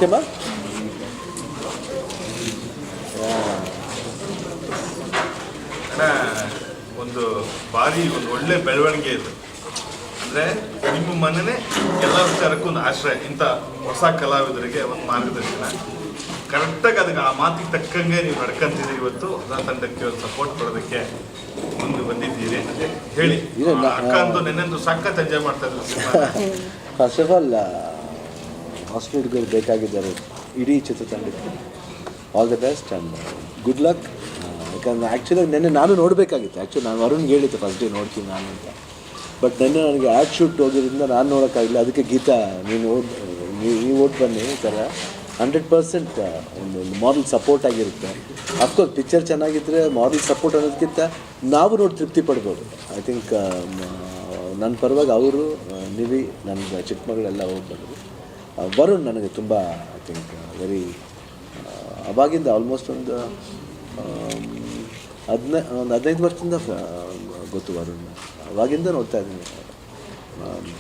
ಓಕೆಮ್ಮ. ಒಂದು ಭಾರಿ ಒಂದು ಒಳ್ಳೆ ಬೆಳವಣಿಗೆ ಇದು. ಅಂದರೆ ನಿಮ್ಮ ಮನೆಯೇ ಎಲ್ಲ ವಿಚಾರಕ್ಕೂ ಒಂದು ಆಶ್ರಯ. ಇಂಥ ಹೊಸ ಕಲಾವಿದರಿಗೆ ಒಂದು ಮಾರ್ಗದರ್ಶನ ಕರೆಕ್ಟಾಗಿ ಅದಕ್ಕೆ ಆ ಮಾತಿಗೆ ತಕ್ಕಂಗೆ ನೀವು ನಡ್ಕೊಂತಿದ್ದೀರಿ. ಇವತ್ತು ಹೊಸ ತಂಡಕ್ಕೆ ಒಂದು ಸಪೋರ್ಟ್ ಕೊಡೋದಕ್ಕೆ ಮುಂದೆ ಬಂದಿದ್ದೀರಿ ಅಂತ ಹೇಳಿ. ಅಕ್ಕ ಅಂತೂ ನೆನ್ನೆಂದು ಸಖತ್ ಎಂಜಾಯ್ ಮಾಡ್ತಾ ಇದ್ರು. ಫಸ್ಟ್ ಆಫ್ ಆಲ್ ಹಾಸ್ಪಿಟ್ಲ್ಗಳು ಬೇಕಾಗಿದ್ದಾರೆ ಇಡೀ ಚಿತ್ರತಂಡಕ್ಕೆ. All the best and good luck. ಯಾಕಂದರೆ ಆ್ಯಕ್ಚುಲಿ ನೆನ್ನೆ ನಾನು ನೋಡಬೇಕಾಗಿತ್ತು. ಆ್ಯಕ್ಚುಲಿ ನಾನು ವರುಣ್ಗೆ ಹೇಳಿದ್ದೆ ಫಸ್ಟ್ ಡೇ ನೋಡ್ತೀನಿ ನಾನು ಅಂತ. ಬಟ್ ನೆನ್ನೆ ನನಗೆ ಆ್ಯಡ್ ಶೂಟ್ ಹೋಗಿದ್ದರಿಂದ ನಾನು ನೋಡೋಕ್ಕಾಗಿಲ್ಲ. ಅದಕ್ಕೆ ಗೀತಾ ನೀವು ಓಟ್ ಬನ್ನಿ ಈ ಥರ 100% ಒಂದು ಮಾರಲ್ ಸಪೋರ್ಟ್ ಆಗಿರುತ್ತೆ. ಅಫ್ಕೋರ್ಸ್ ಪಿಕ್ಚರ್ ಚೆನ್ನಾಗಿದ್ದರೆ ಮಾರಲ್ ಸಪೋರ್ಟ್ ಅನ್ನೋದಕ್ಕಿಂತ ನಾವು ನೋಡಿ ತೃಪ್ತಿ ಪಡ್ಬೋದು. ಐ ಥಿಂಕ್ ನನ್ನ ಪರವಾಗಿ ಅವರು ನಿವಿ ನನ್ನ ಚಿಕ್ಕ ಮಗಳೆಲ್ಲ ಹೋಗಿ ಬಂದರು. ವರುಣ್ ನನಗೆ ತುಂಬ ಐ ಥಿಂಕ್ ವೆರಿ ಅವಾಗಿಂದ ಆಲ್ಮೋಸ್ಟ್ ಒಂದು 15 ವರ್ಷದಿಂದ ಗೊತ್ತು ವರುಣ್. ಅವಾಗಿಂದ ನೋಡ್ತಾ ಇದ್ದೀನಿ.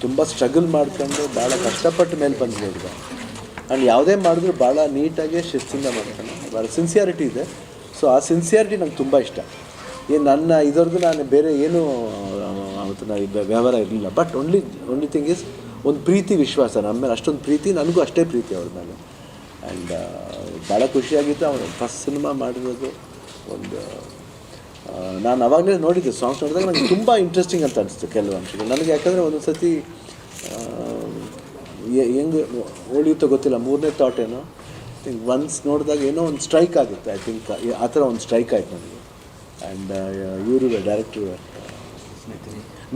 ತುಂಬ ಸ್ಟ್ರಗಲ್ ಮಾಡ್ಕೊಂಡು ಭಾಳ ಕಷ್ಟಪಟ್ಟು ಮೇಲೆ ಬಂದಿದೆ ಹುಡುಗ. ಆ್ಯಂಡ್ ಯಾವುದೇ ಮಾಡಿದ್ರು ಭಾಳ ನೀಟಾಗಿ ಶಿಸ್ತಿಂದ ಮಾಡ್ತಾನೆ. ಭಾಳ ಸಿನ್ಸಿಯಾರಿಟಿ ಇದೆ. ಸೊ ಆ ಸಿನ್ಸಿಯಾರಿಟಿ ನಂಗೆ ತುಂಬ ಇಷ್ಟ. ಏನು ನನ್ನ ಇದ್ರದ್ದು ನಾನು ಬೇರೆ ಏನೂ ಅವತ್ತು ನಾವು ವ್ಯವಹಾರ ಇರಲಿಲ್ಲ. ಬಟ್ ಓನ್ಲಿ ಥಿಂಗ್ ಈಸ್ ಒಂದು ಪ್ರೀತಿ ವಿಶ್ವಾಸ ನಮ್ಮ ಮೇಲೆ. ಅಷ್ಟೊಂದು ಪ್ರೀತಿ, ನನಗೂ ಅಷ್ಟೇ ಪ್ರೀತಿ ಅವ್ರ ಮೇಲೆ. ಆ್ಯಂಡ್ ಭಾಳ ಖುಷಿಯಾಗಿತ್ತು. ಅವನು ಫಸ್ಟ್ ಸಿನಿಮಾ ಮಾಡಿರೋದು ಒಂದು ನಾನು ಅವಾಗಲೇ ನೋಡಿದ್ದೆ. ಸಾಂಗ್ಸ್ ನೋಡಿದಾಗ ನನಗೆ ತುಂಬ ಇಂಟ್ರೆಸ್ಟಿಂಗ್ ಅಂತ ಅನಿಸ್ತು ಕೆಲವು ಅಂಶಗಳು ನನಗೆ. ಯಾಕಂದರೆ ಒಂದೊಂದು ಸತಿ ಹೆಂಗೆ ಉಳಿಯುತ್ತೋ ಗೊತ್ತಿಲ್ಲ, ಮೂರನೇ ಥಾಟ್ ಏನೋ ಥಿಂಕ್ ಒನ್ಸ್ ನೋಡಿದಾಗ ಏನೋ ಒಂದು ಸ್ಟ್ರೈಕ್ ಆಗುತ್ತೆ. ಐ ಥಿಂಕ್ ಆ ಥರ ಒಂದು ಸ್ಟ್ರೈಕ್ ಆಯಿತು ನನಗೆ. ಆ್ಯಂಡ್ ಇವರು ಡೈರೆಕ್ಟ್ರು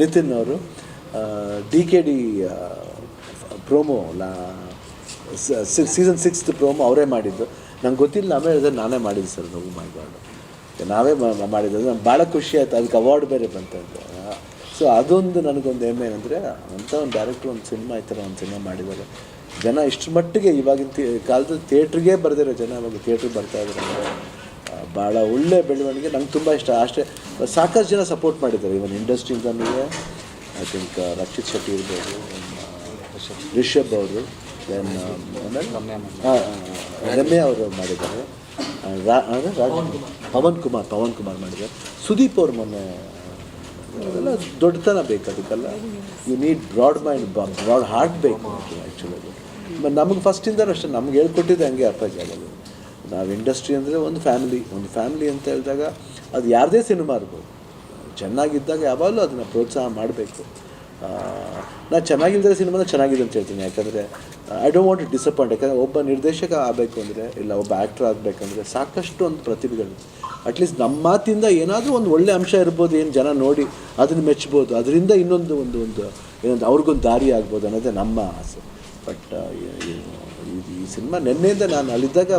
ನಿತಿನ್ ಅವರು DKD ಪ್ರೋಮೋ ಸೀಸನ್ 6 ಪ್ರೋಮೋ ಅವರೇ ಮಾಡಿದ್ದು. ನಂಗೆ ಗೊತ್ತಿಲ್ಲ. ಆಮೇಲೆ ಅದನ್ನು ನಾನೇ ಮಾಡಿದ್ದು ಸರ್. ನೋವು ಮಾಡಬಾರ್ದು, ನಾವೇ ಮಾಡಿದ್ದು. ಅದು ನಂಗೆ ಭಾಳ ಖುಷಿ ಆಯಿತು. ಅದಕ್ಕೆ ಅವಾರ್ಡ್ ಬೇರೆ ಬಂತಂತೆ. ಸೊ ಅದೊಂದು ನನಗೊಂದು ಹೆಮ್ಮೆ ಏನಂದರೆ ಅಂಥ ಒಂದು ಡೈರೆಕ್ಟ್ರು ಒಂದು ಸಿನಿಮಾ ಈ ಥರ ಒಂದು ಸಿನಿಮಾ ಮಾಡಿದ್ದಾರೆ. ಜನ ಇಷ್ಟು ಮಟ್ಟಿಗೆ ಇವಾಗಿನ ಕಾಲದಲ್ಲಿ ಥಿಯೇಟ್ರಿಗೆ ಬರೆದಿರೋ ಜನ ಇವಾಗ ಥಿಯೇಟ್ರಿಗೆ ಬರ್ತಾಯಿದ್ದಾರೆ ಅಂದರೆ ಭಾಳ ಒಳ್ಳೆ ಬೆಳವಣಿಗೆ. ನಂಗೆ ತುಂಬ ಇಷ್ಟ. ಅಷ್ಟೇ ಸಾಕಷ್ಟು ಜನ ಸಪೋರ್ಟ್ ಮಾಡಿದ್ದಾರೆ ಇವನ್ ಇಂಡಸ್ಟ್ರಿಯಿಂದನೂ. ಐ ಥಿಂಕ್ ರಕ್ಷಿತ್ ಶೆಟ್ಟಿ ಇರ್ಬೋದು, ರಿಷಬ್ ಅವರು, ದೆನ್ ರಮ್ಯಾ ಅವರು ಮಾಡಿದ್ದಾರೆ, ಪವನ್ ಕುಮಾರ್ ಮಾಡಿದ್ದಾರೆ, ಸುದೀಪ್ ಅವ್ರು ಮೊನ್ನೆ. ಅದೆಲ್ಲ ದೊಡ್ಡತನ ಬೇಕು ಅದಕ್ಕೆಲ್ಲ. You need broad mind, broad heart ಬೇಕು ಆ್ಯಕ್ಚುಲಿ. ನಮಗೆ ಫಸ್ಟಿಂದನೂ ಅಷ್ಟೇ ನಮ್ಗೆ ಹೇಳ್ಕೊಟ್ಟಿದ್ದೆ ಹಂಗೆ ಅಪ್ಪಾಜಿ. ಆಗೋದು ನಾವು ಇಂಡಸ್ಟ್ರಿ ಅಂದರೆ ಒಂದು ಫ್ಯಾಮಿಲಿ ಅಂತ ಹೇಳಿದಾಗ ಅದು ಯಾರದೇ ಸಿನಿಮಾ ಇರ್ಬೋದು, ಚೆನ್ನಾಗಿದ್ದಾಗ ಯಾವಾಗಲೂ ಅದನ್ನು ಪ್ರೋತ್ಸಾಹ ಮಾಡಬೇಕು. ನಾನು ಚೆನ್ನಾಗಿಲ್ಲದೆ ಸಿನಿಮಾನ ಚೆನ್ನಾಗಿದೆ ಅಂತ ಹೇಳ್ತೀನಿ. ಯಾಕಂದರೆ I don't want to disappoint. ಯಾಕಂದರೆ ಒಬ್ಬ ನಿರ್ದೇಶಕ ಆಗಬೇಕು ಅಂದರೆ, ಇಲ್ಲ ಒಬ್ಬ ಆ್ಯಕ್ಟ್ರ್ ಆಗಬೇಕಂದ್ರೆ ಸಾಕಷ್ಟು ಒಂದು ಪ್ರತಿಭೆಗಳು. ಅಟ್ಲೀಸ್ಟ್ ನಮ್ಮ ಮಾತಿಂದ ಏನಾದರೂ ಒಂದು ಒಳ್ಳೆ ಅಂಶ ಇರ್ಬೋದು, ಏನು ಜನ ನೋಡಿ ಅದನ್ನು ಮೆಚ್ಬೋದು, ಅದರಿಂದ ಇನ್ನೊಂದು ಏನೊಂದು ಅವ್ರಿಗೊಂದು ದಾರಿ ಆಗ್ಬೋದು ಅನ್ನೋದೇ ನಮ್ಮ ಆಸೆ. ಬಟ್ ಈ ಸಿನಿಮಾ ನೆನ್ನೆಯಿಂದ ನಾನು ಅಲ್ಲಿದ್ದಾಗ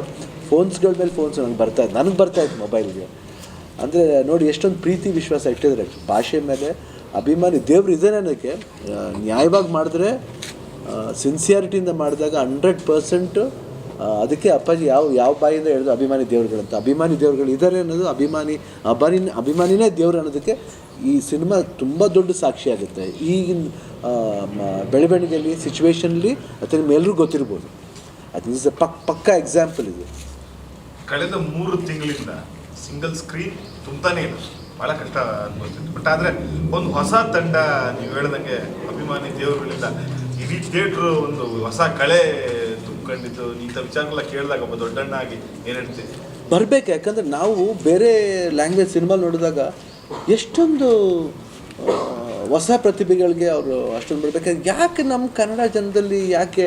ಫೋನ್ಸ್ಗಳ ಮೇಲೆ ಫೋನ್ಸ್ ನನಗೆ ಬರ್ತಾಯಿತ್ತು ಮೊಬೈಲ್ಗೆ. ಅಂದರೆ ನೋಡಿ ಎಷ್ಟೊಂದು ಪ್ರೀತಿ ವಿಶ್ವಾಸ ಇಟ್ಟಿದ್ದಾರೆ ಭಾಷೆ ಮೇಲೆ. ಅಭಿಮಾನಿ ದೇವ್ರು ಇದ್ದಾನೆ ಅನ್ನೋಕ್ಕೆ. ನ್ಯಾಯವಾಗಿ ಮಾಡಿದ್ರೆ, ಸಿನ್ಸಿಯಾರಿಟಿಯಿಂದ ಮಾಡಿದಾಗ 100% ಅದಕ್ಕೆ ಅಪ್ಪಾಜಿ ಯಾವ ಬಾಯಿಂದ ಹೇಳಿದ್ರು ಅಭಿಮಾನಿ ದೇವ್ರುಗಳಂತ. ಅಭಿಮಾನಿ ದೇವ್ರುಗಳು ಇದ್ದಾರೆ ಅನ್ನೋದು, ಅಭಿಮಾನಿನೇ ದೇವ್ರು ಅನ್ನೋದಕ್ಕೆ ಈ ಸಿನಿಮಾ ತುಂಬ ದೊಡ್ಡ ಸಾಕ್ಷಿ ಆಗುತ್ತೆ. ಈಗಿನ ಬೆಳವಣಿಗೆಯಲ್ಲಿ, ಸಿಚುವೇಶನ್ಲಿ ಅಥವಾ ನಿಮ್ಮೆಲ್ಲರಿಗೂ ಗೊತ್ತಿರ್ಬೋದು. ಅದು ಈಸ್ ಪಕ್ಕ ಎಕ್ಸಾಂಪಲ್ ಇದು. ಕಳೆದ 3 ತಿಂಗಳಿಂದ ಸಿಂಗಲ್ ಸ್ಕ್ರೀನ್ ತುಂಬಾನೇ ಇಲ್ಲ, ಭಾಳ ಕಷ್ಟ ಅನ್ಬೋತಿತ್ತು. ಬಟ್ ಆದರೆ ಒಂದು ಹೊಸ ತಂಡ, ನೀವು ಹೇಳ್ದಂಗೆ ಅಭಿಮಾನಿ ದೇವರುಗಳಿಂದ ಇಡೀ ಥಿಯೇಟ್ರು ಒಂದು ಹೊಸ ಕಳೆ ತುಂಬಿಕೊಂಡಿದ್ದು. ಇಂಥ ವಿಚಾರಗಳ ಕೇಳಿದಾಗ ಒಬ್ಬ ದೊಡ್ಡಣ್ಣ ಆಗಿ ಏನು ಹೇಳ್ತೀವಿ ಬರಬೇಕು. ಯಾಕಂದರೆ ನಾವು ಬೇರೆ ಲ್ಯಾಂಗ್ವೇಜ್ ಸಿನಿಮಾ ನೋಡಿದಾಗ ಎಷ್ಟೊಂದು ಹೊಸ ಪ್ರತಿಭೆಗಳಿಗೆ ಅವರು ಅಷ್ಟೊಂದು ಬರಬೇಕಾದ್ರೆ, ಯಾಕೆ ನಮ್ಮ ಕನ್ನಡ ಜನದಲ್ಲಿ ಯಾಕೆ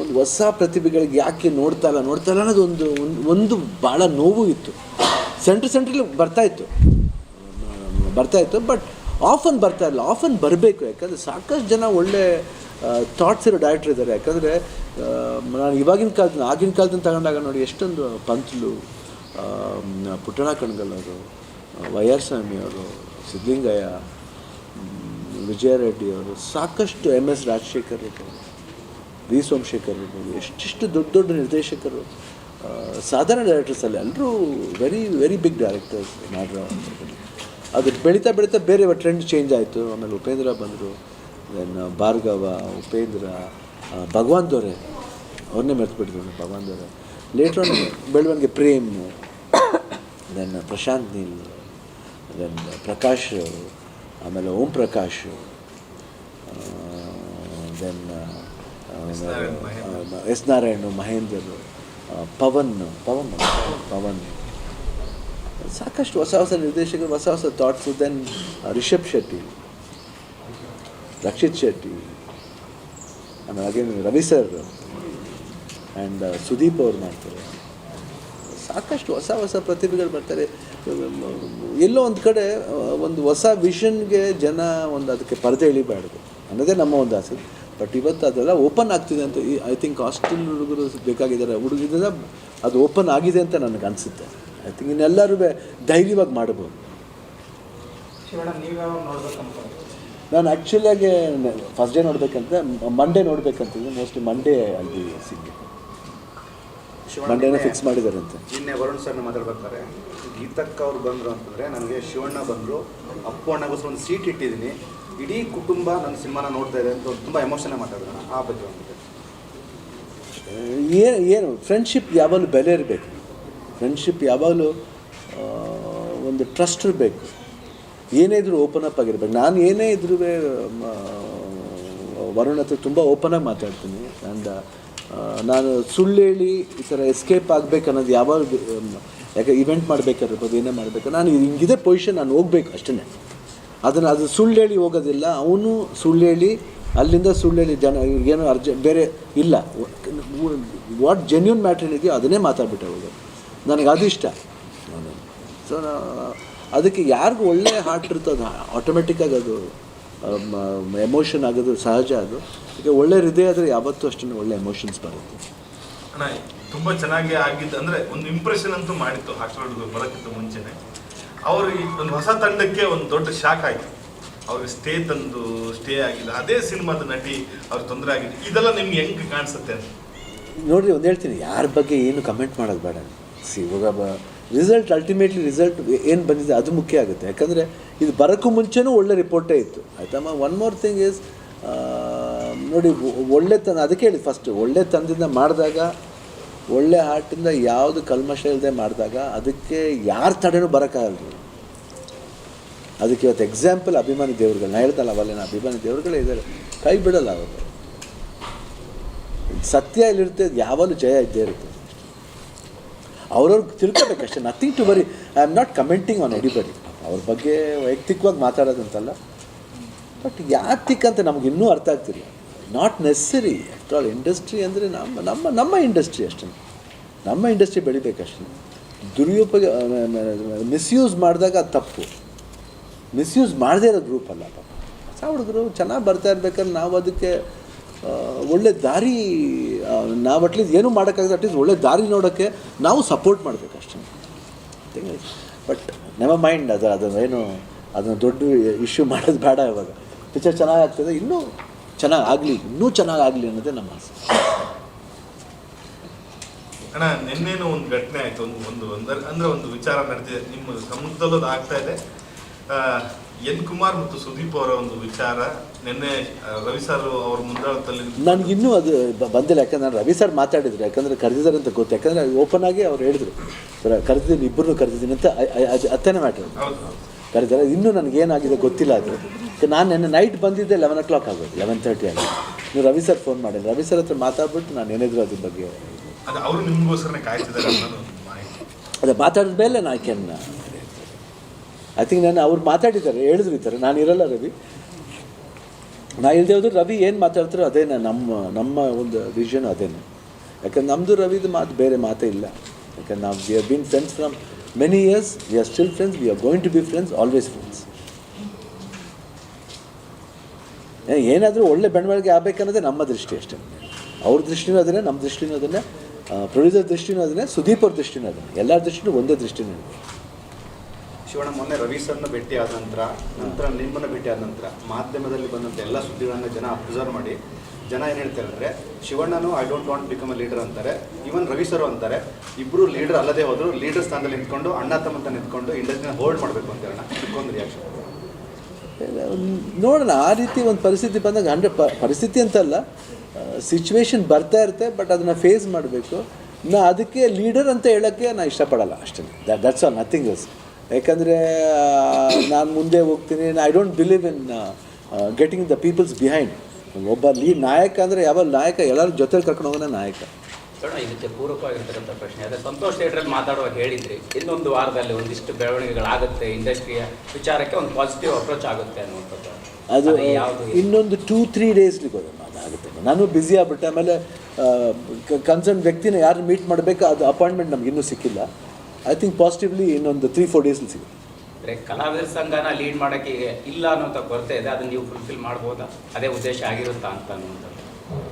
ಒಂದು ಹೊಸ ಪ್ರತಿಭೆಗಳಿಗೆ ಯಾಕೆ ನೋಡ್ತಾ ಇಲ್ಲ ಅನ್ನೋದು ಒಂದು ಭಾಳ ನೋವು ಇತ್ತು. ಸೆಂಟ್ರಲ್ಲಿ ಬರ್ತಾಯಿತ್ತು ಬಟ್ ಆಫನ್ ಬರ್ತಾಯಿಲ್ಲ. ಆಫನ್ ಬರಬೇಕು. ಯಾಕಂದರೆ ಸಾಕಷ್ಟು ಜನ ಒಳ್ಳೆ ಥಾಟ್ಸ್ ಇರೋ ಡೈರೆಕ್ಟ್ರ್ ಇದ್ದಾರೆ. ಯಾಕಂದರೆ ನಾನು ಆಗಿನ ಕಾಲದಿಂದ ತಗೊಂಡಾಗ ನೋಡಿ ಎಷ್ಟೊಂದು ಪಂತ್ಲು, ಪುಟ್ಟಣ ಕಣ್ಗಲ್ ವೈಆರ್ ಸ್ವಾಮಿ ಅವರು, ಸಿದ್ಧಲಿಂಗಯ್ಯ, ವಿಜಯ ರೆಡ್ಡಿ ಅವರು, ಸಾಕಷ್ಟು MS ರಾಜಶೇಖರ್ ಇರ್ಬೋದು, ವಿ ಸೋಮಶೇಖರ್ ಇರ್ಬೋದು, ಎಷ್ಟೆಷ್ಟು ದೊಡ್ಡ ನಿರ್ದೇಶಕರು, ಸಾಧಾರಣ ಡೈರೆಕ್ಟರ್ಸಲ್ಲಿ ಎಲ್ಲರೂ ವೆರಿ ಬಿಗ್ ಡೈರೆಕ್ಟರ್ಸ್ ಮಾಡಿರೋ. ಅದು ಬೆಳೀತಾ ಬೇರೆ ಟ್ರೆಂಡ್ ಚೇಂಜ್ ಆಯಿತು. ಆಮೇಲೆ ಉಪೇಂದ್ರ ಬಂದರು, ದೆನ್ ಭಾರ್ಗವ, ಉಪೇಂದ್ರ, ಭಗವಾನ್ ದೊರೆ, ಅವ್ರನ್ನೇ ಮೆರೆಸ್ಬಿಟ್ಟಿದ್ರು ಪವನ್ ಅವರ. ಲೇಟ್ರ್ ಆನ್ ಬೆಳವಣಿಗೆ ಪ್ರೇಮ್, ದೆನ್ ಪ್ರಶಾಂತ್ ನೀಲ್, ದೆನ್ ಪ್ರಕಾಶ್, ಆಮೇಲೆ ಓಂ ಪ್ರಕಾಶ್, ದೆನ್ ಎಸ್ ನಾರಾಯಣ್, ಮಹೇಂದರ್, ಪವನ್, ಸಾಕಷ್ಟು ಹೊಸ ಹೊಸ ನಿರ್ದೇಶಕರು, ಹೊಸ ಹೊಸ ಥಾಟ್ಸು. ದೆನ್ ರಿಷಬ್ ಶೆಟ್ಟಿ, ರಕ್ಷಿತ್ ಶೆಟ್ಟಿ, ಆಮೇಲೆ again Ravi sir and Sudeep ಅವ್ರು ಮಾಡ್ತಾರೆ. ಸಾಕಷ್ಟು ಹೊಸ ಹೊಸ ಪ್ರತಿಭೆಗಳು ಬರ್ತಾರೆ. ಎಲ್ಲೋ ಒಂದು ಕಡೆ ಒಂದು ಹೊಸ ವಿಷನ್ಗೆ ಜನ ಒಂದು ಅದಕ್ಕೆ ಪರದೆ ಎಳಿಬಾರ್ದು ಅನ್ನೋದೇ ನಮ್ಮ ಒಂದು ಆಸೆ. ಬಟ್ ಇವತ್ತು ಅದೆಲ್ಲ ಓಪನ್ ಆಗ್ತಿದೆ ಅಂತ ಐ ಥಿಂಕ್ ಹಾಸ್ಟೆಲ್ ಹುಡುಗರು ಬೇಕಾಗಿದ್ದಾರೆ, ಹುಡುಗರಿಂದ ಅದು ಓಪನ್ ಆಗಿದೆ ಅಂತ ನನಗೆ ಅನಿಸುತ್ತೆ. ಐ ಥಿಂಕ್ ಇನ್ನೆಲ್ಲರೂ ಧೈರ್ಯವಾಗಿ ಮಾಡ್ಬೋದು. ನಾನು ಆ್ಯಕ್ಚುಲಾಗಿ ಫಸ್ಟ್ ಡೇ ನೋಡಬೇಕಂತ, ಮಂಡೇ ನೋಡಬೇಕಂತಿದ್ದೆ. ಮೋಸ್ಟ್ಲಿ ಮಂಡೇ ಅಲ್ಲಿ ಸಿಗ್ಲಿ, ಮಂಡೇನ ಫಿಕ್ಸ್ ಮಾಡಿದಾರಂತೆ. ನಿನ್ನೆ ವರುಣ್ ಸರ್ನ ಮಾತಾಡ್ಬೇಕಾರೆ ಗೀತಕ್ಕ ಅವ್ರು ಬಂದರು ಅಂತಂದರೆ ನನಗೆ ಶಿವಣ್ಣ ಬಂದರು, ಅಪ್ಪು ಅಣ್ಣಗೋಸ್ಕರ ಒಂದು ಸೀಟ್ ಇಟ್ಟಿದ್ದೀನಿ, ಇಡೀ ಕುಟುಂಬ ನನ್ನ ಸಿನಿಮಾನ ನೋಡ್ತಾ ಇದೆ ಅಂತ ತುಂಬ ಎಮೋಷನಾಗಿ ಮಾತಾಡಿದ್ರು. ಆ ಬಗ್ಗೆ ಏನು ಫ್ರೆಂಡ್ಶಿಪ್ ಯಾವಾಗಲೂ ಬೆಲೆ ಇರಬೇಕು. ಫ್ರೆಂಡ್ಶಿಪ್ ಯಾವಾಗಲೂ ಒಂದು ಟ್ರಸ್ಟ್ ಇರಬೇಕು. ಏನೇ ಇದ್ರೂ ಓಪನ್ ಅಪ್ ಆಗಿರ್ಬೇಕು. ನಾನು ಏನೇ ಇದ್ರೂ ವರುಣ್ ಹತ್ರ ತುಂಬ ಓಪನಾಗಿ ಮಾತಾಡ್ತೀನಿ. ಆ್ಯಂಡ್ ನಾನು ಸುಳ್ಳು ಹೇಳಿ ಈ ಥರ ಎಸ್ಕೇಪ್ ಆಗಬೇಕು ಅನ್ನೋದು ಯಾವಾಗ, ಯಾಕೆ ಇವೆಂಟ್ ಮಾಡಬೇಕಾಗಿರ್ಬೋದು, ಏನೇ ಮಾಡಬೇಕು, ನಾನು ಹಿಂಗಿದೆ ಪೊಸಿಷನ್, ನಾನು ಹೋಗ್ಬೇಕು ಅಷ್ಟೇ. ಅದು ಸುಳ್ಳು ಹೇಳಿ ಹೋಗೋದಿಲ್ಲ. ಅವನು ಸುಳ್ಳು ಹೇಳಿ ಅಲ್ಲಿಂದ ಸುಳ್ಳು ಹೇಳಿ ಜನ ಏನೋ ಬೇರೆ ಇಲ್ಲ. ವಾಟ್ ಜೆನ್ಯೂನ್ ಮ್ಯಾಟ್ರ್ ಇದೆಯೋ ಅದನ್ನೇ ಮಾತಾಡ್ಬಿಟ್ಟೆ ಹೋಗೋದು. ನನಗೆ ಅದು ಇಷ್ಟ. ಸೊ ಅದಕ್ಕೆ ಯಾರಿಗೂ ಒಳ್ಳೆ ಹಾರ್ಟ್ ಇರ್ತದೆ, ಆಟೋಮೆಟಿಕ್ಕಾಗಿ ಅದು ಎಮೋಷನ್ ಆಗೋದು ಸಹಜ. ಅದು ಈಗ ಒಳ್ಳೆ ಹೃದಯ ಆದರೆ ಯಾವತ್ತೂ ಅಷ್ಟೇ ಒಳ್ಳೆ ಎಮೋಷನ್ಸ್ ಬರುತ್ತೆ. ಅಣ್ಣ ತುಂಬ ಚೆನ್ನಾಗಿ ಆಗಿದ್ದು ಅಂದರೆ ಒಂದು ಇಂಪ್ರೆಷನ್ ಅಂತೂ ಮಾಡಿತ್ತು ಹಾಸ್ಟೆಲ್ ಹುಡುಗರು ಬರೋಕ್ಕಿಂತ ಮುಂಚೆನೆ. ಅವ್ರಿಗೆ ಒಂದು ಹೊಸ ತಂಡಕ್ಕೆ ಒಂದು ದೊಡ್ಡ ಶಾಕ್ ಆಯಿತು. ಅವ್ರಿಗೆ ಸ್ಟೇ ಆಗಿದೆ, ಅದೇ ಸಿನಿಮಾದ ನಟಿ ಅವ್ರಿಗೆ ತೊಂದರೆ ಆಗಿದೆ. ಇದೆಲ್ಲ ನಿಮ್ಗೆ ಹೆಂಗೆ ಕಾಣಿಸುತ್ತೆ ಅಂತ ನೋಡಿರಿ, ಒಂದು ಹೇಳ್ತೀನಿ, ಯಾರ ಬಗ್ಗೆ ಏನು ಕಮೆಂಟ್ ಮಾಡೋದು ಬೇಡ. ಇವಾಗ ರಿಸಲ್ಟ್, ಅಲ್ಟಿಮೇಟ್ಲಿ ರಿಸಲ್ಟ್ ಏನು ಬಂದಿದೆ ಅದು ಮುಖ್ಯ ಆಗುತ್ತೆ. ಯಾಕಂದರೆ ಇದು ಬರೋಕ್ಕೂ ಮುಂಚೆನೂ ಒಳ್ಳೆ ರಿಪೋರ್ಟೇ ಇತ್ತು, ಆಯ್ತಮ್ಮ. ಒನ್ ಮೋರ್ ಥಿಂಗ್ ಈಸ್, ನೋಡಿ, ಒಳ್ಳೆತನ, ಅದಕ್ಕೆ ಹೇಳಿ ಫಸ್ಟ್, ಒಳ್ಳೆತನದಿಂದ ಮಾಡಿದಾಗ, ಒಳ್ಳೆ ಹಾರ್ಟಿಂದ ಯಾವುದು ಕಲ್ಮಶ ಇಲ್ಲದೆ ಮಾಡಿದಾಗ ಅದಕ್ಕೆ ಯಾರ ತಡೆನೂ ಬರೋಕ್ಕಾಗಲ್ಲ. ಅದಕ್ಕೆ ಇವತ್ತು ಎಕ್ಸಾಂಪಲ್ ಅಭಿಮಾನಿ ದೇವ್ರುಗಳು. ನಾನು ಹೇಳ್ತಲ್ಲ ಅವಲ್ಲೇನ ಅಭಿಮಾನಿ ದೇವ್ರುಗಳೇ ಇದ್ದಾರೆ, ಕೈ ಬಿಡಲ್ಲ ಅವರು. ಸತ್ಯ ಇಲ್ಲಿರುತ್ತೆ, ಯಾವಾಗಲೂ ಜಯ ಇದ್ದೇ ಇರುತ್ತೆ. ಅವ್ರವ್ರಿಗೆ ತಿಳ್ಕೊಬೇಕಷ್ಟೇ, nothing to worry. I am not commenting on anybody. ಅವ್ರ ಬಗ್ಗೆ ವೈಯಕ್ತಿಕವಾಗಿ ಮಾತಾಡೋದಂತಲ್ಲ. ಬಟ್ ಯಾತಿಕ್ಕಂತ ನಮ್ಗೆ ಇನ್ನೂ ಅರ್ಥ ಆಗ್ತಿಲ್ಲ. ನಾಟ್ ನೆಸರಿ. ಆಫ್ಟರ್ ಆಲ್ ಇಂಡಸ್ಟ್ರಿ ಅಂದರೆ ನಮ್ಮ ಇಂಡಸ್ಟ್ರಿ ಅಷ್ಟೇ. ನಮ್ಮ ಇಂಡಸ್ಟ್ರಿ ಬೆಳಿಬೇಕಷ್ಟೇ. ದುರುಪಯೋಗ, ಮಿಸ್ಯೂಸ್ ಮಾಡಿದಾಗ ಅದು ತಪ್ಪು. ಮಿಸ್ಯೂಸ್ ಮಾಡದೇ ಇರೋ ಗ್ರೂಪ್ ಅಲ್ಲ ಪಾಪ. ಹೊಸ ಹುಡುಗರು ಚೆನ್ನಾಗಿ ಬರ್ತಾ ಇರ್ಬೇಕಾದ್ರೆ ನಾವು ಅದಕ್ಕೆ ಒಳ್ಳೆ ದಾರಿ, ನಾವು ಅಟ್ಲೀಸ್ಟ್ ಏನೂ ಮಾಡೋಕ್ಕಾಗದೆ ಅಟ್ಲೀಸ್ಟ್ ಒಳ್ಳೆ ದಾರಿ ನೋಡೋಕ್ಕೆ ನಾವು ಸಪೋರ್ಟ್ ಮಾಡಬೇಕಷ್ಟೇ. ಬಟ್ ನೆವರ್ ಮೈಂಡ್, ಅದನ್ನೇನು ಅದನ್ನು ದೊಡ್ಡ ಇಶ್ಯೂ ಮಾಡೋದು ಬೇಡ. ಇವಾಗ ಪಿಕ್ಚರ್ ಚೆನ್ನಾಗಾಗ್ತದೆ, ಇನ್ನೂ ಚೆನ್ನಾಗಾಗಲಿ ಅನ್ನೋದೇ ನಮ್ಮ ಆಸೆ. ಅಣ್ಣ ನಿನ್ನೇನು ಒಂದು ಘಟನೆ ಆಯಿತು, ಒಂದು ವಿಚಾರ ನಡೆದಿದೆ ನಿಮ್ಮ ಸಮುದ್ರದಲ್ಲೂ ಅದು ಆಗ್ತಾ ಇದೆ. ಎನ್ ಕುಮಾರ್ ಮತ್ತು ಸುದೀಪ್ ಅವರ ಒಂದು ವಿಚಾರ ನಿನ್ನೆ ರವಿ ಸರ್ ಅವ್ರ ಮುಂದಾಳದಲ್ಲಿ ನನಗಿನ್ನೂ ಅದು ಬಂದಿಲ್ಲ. ಯಾಕಂದ್ರೆ ನಾನು ರವಿ ಸರ್ ಮಾತಾಡಿದ್ರು, ಯಾಕಂದರೆ ಕರೆದಿದ್ದಾರೆ ಅಂತ ಗೊತ್ತು. ಯಾಕಂದರೆ ಓಪನ್ ಆಗಿ ಅವ್ರು ಹೇಳಿದ್ರು, ಕರೆದಿದ್ದೀನಿ, ಇಬ್ಬರನ್ನೂ ಕರೆದಿದ್ದೀನಿ ಅಂತ. ಅತ್ತನೇ ಮ್ಯಾಟ್ರ್ ಕರೆದಿದ್ದಾರೆ. ಇನ್ನೂ ನನಗೇನಾಗಿದೆ ಗೊತ್ತಿಲ್ಲ. ಅದು ನಾನು ನಿನ್ನೆ ನೈಟ್ ಬಂದಿದ್ದೆ 11 o'clock ಆಗೋದು, 11:30 ಆಗಿ. ನೀವು ರವಿ ಸರ್ ಫೋನ್ ಮಾಡಿಲ್ಲ. ರವಿ ಸರ್ ಹತ್ರ ಮಾತಾಡ್ಬಿಟ್ಟು ನಾನು ಏನಿದ್ರು ಅದ್ರ ಬಗ್ಗೆ ಅವರು ನಿಮಗೋಸ್ಕರನೇ ಕಾಯ್ತಿದ್ದಾರೆ. ಅದೇ ಮಾತಾಡಿದ ಮೇಲೆ ನಾ ಐ ಥಿಂಕ್ ನಾನು ಅವ್ರು ಮಾತಾಡಿದ್ದಾರೆ, ಹೇಳಿದ್ರು ಈ ಥರ. ನಾನು ಇರಲ್ಲ ರವಿ, ನಾ ಇಲ್ಲದೆ ಹೋದ್ರೆ ರವಿ ಏನು ಮಾತಾಡ್ತಾರೋ ಅದೇನೆ ನಮ್ಮ ಒಂದು ವಿಷನ್ ಅದೇನೆ. ಯಾಕಂದ್ರೆ ನಮ್ಮದು ರವಿದು ಮಾತು ಬೇರೆ ಮಾತೇ ಇಲ್ಲ. ಯಾಕಂದ್ರೆ ನಾವು we have been friends from many years, we are still friends, we are going to be friends, always friends. ಏನಾದರೂ ಒಳ್ಳೆ ಬೆಳವಣಿಗೆ ಆಗಬೇಕನ್ನೋದೇ ನಮ್ಮ ದೃಷ್ಟಿ ಅಷ್ಟೇ. ಅವ್ರ ದೃಷ್ಟಿನೂ ಅದನ್ನೇ, ನಮ್ಮ ದೃಷ್ಟಿನೂ ಅದನ್ನೇ, ಪ್ರೊಡ್ಯೂಸರ್ ದೃಷ್ಟಿನೂ ಅದನ್ನೇ, ಸುದೀಪ್ ಅವ್ರ ದೃಷ್ಟಿನೂ ಅದನ್ನೇ. ಎಲ್ಲರ ದೃಷ್ಟಿನೂ ಒಂದೇ ದೃಷ್ಟಿನೂ. ಶಿವಣ್ಣ ಮೊನ್ನೆ ರವಿ ಸರ್ನ ಭೇಟಿ ಆದ ನಂತರ ನಿಮ್ಮನ್ನು ಭೇಟಿ ಆದ ನಂತರ ಮಾಧ್ಯಮದಲ್ಲಿ ಬಂದಂಥ ಎಲ್ಲ ಸುದ್ದಿಗಳನ್ನು ಜನ ಅಬ್ಸರ್ವ್ ಮಾಡಿ ಜನ ಏನು ಹೇಳ್ತಾರೆ ಅಂದರೆ, ಶಿವಣ್ಣನು I don't want become a leader ಅಂತಾರೆ. ಈವನ್ ರವಿ ಸರ್ ಅಂತಾರೆ, ಇಬ್ಬರು ಲೀಡರ್ ಅಲ್ಲದೆ ಹೋದರು, ಲೀಡರ್ ಸ್ಥಾನದಲ್ಲಿ ನಿಂತ್ಕೊಂಡು ಅಣ್ಣ ತಮ್ಮಂತ ನಿಂತ್ಕೊಂಡು ಇಂಡಸ್ಟ್ರಿನ ಹೋಲ್ಡ್ ಮಾಡಬೇಕು ಅಂತ ಹೇಳೋಣ. ಇದಕ್ಕೊಂದು ರಿಯಾಕ್ಷನ್ ನೋಡೋಣ. ಆ ರೀತಿ ಒಂದು ಪರಿಸ್ಥಿತಿ ಬಂದಾಗ 100 ಪರಿಸ್ಥಿತಿ ಅಂತಲ್ಲ, ಸಿಚುವೇಶನ್ ಬರ್ತಾ ಇರುತ್ತೆ, ಬಟ್ ಅದನ್ನು ಫೇಸ್ ಮಾಡಬೇಕು. ನಾ ಅದಕ್ಕೆ ಲೀಡರ್ ಅಂತ ಹೇಳೋಕ್ಕೆ ನಾನು ಇಷ್ಟಪಡಲ್ಲ ಅಷ್ಟೇ. That's all, nothing else. ಯಾಕಂದರೆ ನಾನು ಮುಂದೆ ಹೋಗ್ತೀನಿ. I don't believe in getting the peoples behind. ಒಬ್ಬ ನಾಯಕ ಅಂದರೆ ಯಾವಾಗ ನಾಯಕ ಎಲ್ಲರ ಜೊತೆಲಿ ಕರ್ಕೊಂಡು ಹೋಗೋಣ ನಾಯಕ. ಇದಕ್ಕೆ ಪೂರಕವಾಗಿರ್ತಕ್ಕಂಥ ಪ್ರಶ್ನೆ ಅದೇ ಸಂತೋಷ್ ಥಿಯೇಟ್ರಲ್ಲಿ ಮಾತಾಡುವಾಗ ಹೇಳಿದ್ರಿ, ಇನ್ನೊಂದು ವಾರದಲ್ಲಿ ಒಂದಿಷ್ಟು ಬೆಳವಣಿಗೆಗಳಾಗುತ್ತೆ, ಇಂಡಸ್ಟ್ರಿಯ ವಿಚಾರಕ್ಕೆ ಒಂದು ಪಾಸಿಟಿವ್ ಅಪ್ರೋಚ್ ಆಗುತ್ತೆ ಅನ್ನುವಂಥದ್ದು. ಅದು ಇನ್ನೊಂದು 2-3 ಡೇಸ್ಲಿಗೆ ಅದಾಗುತ್ತೆ. ನಾನು ಬ್ಯುಸಿ ಆಗ್ಬಿಟ್ಟೆ. ಆಮೇಲೆ ಕನ್ಸರ್ನ್ ವ್ಯಕ್ತಿನ ಯಾರು ಮೀಟ್ ಮಾಡಬೇಕು ಅದು ಅಪಾಯಿಂಟ್ಮೆಂಟ್ ನಮ್ಗೆ ಇನ್ನೂ ಸಿಕ್ಕಿಲ್ಲ. ಐ ಥಿಂಕ್ ಪಾಸಿಟಿವ್ಲಿ ಇನ್ನೊಂದು 3-4 ಡೇಸ್ಲಿ ಸಿಗುತ್ತೆ. ಅಂದರೆ ಕಲಾವಿದರ ಸಂಘನ ಲೀಡ್ ಮಾಡೋಕ್ಕೆ ಇಲ್ಲ ಅನ್ನೋಂಥ ಕೊರತೆ ಇದೆ, ಅದನ್ನು ನೀವು ಫುಲ್ಫಿಲ್ ಮಾಡ್ಬೋದಾ? ಅದೇ ಉದ್ದೇಶ ಆಗಿರುತ್ತಾ ಅಂತ ಅನ್ನುವಂಥದ್ದು.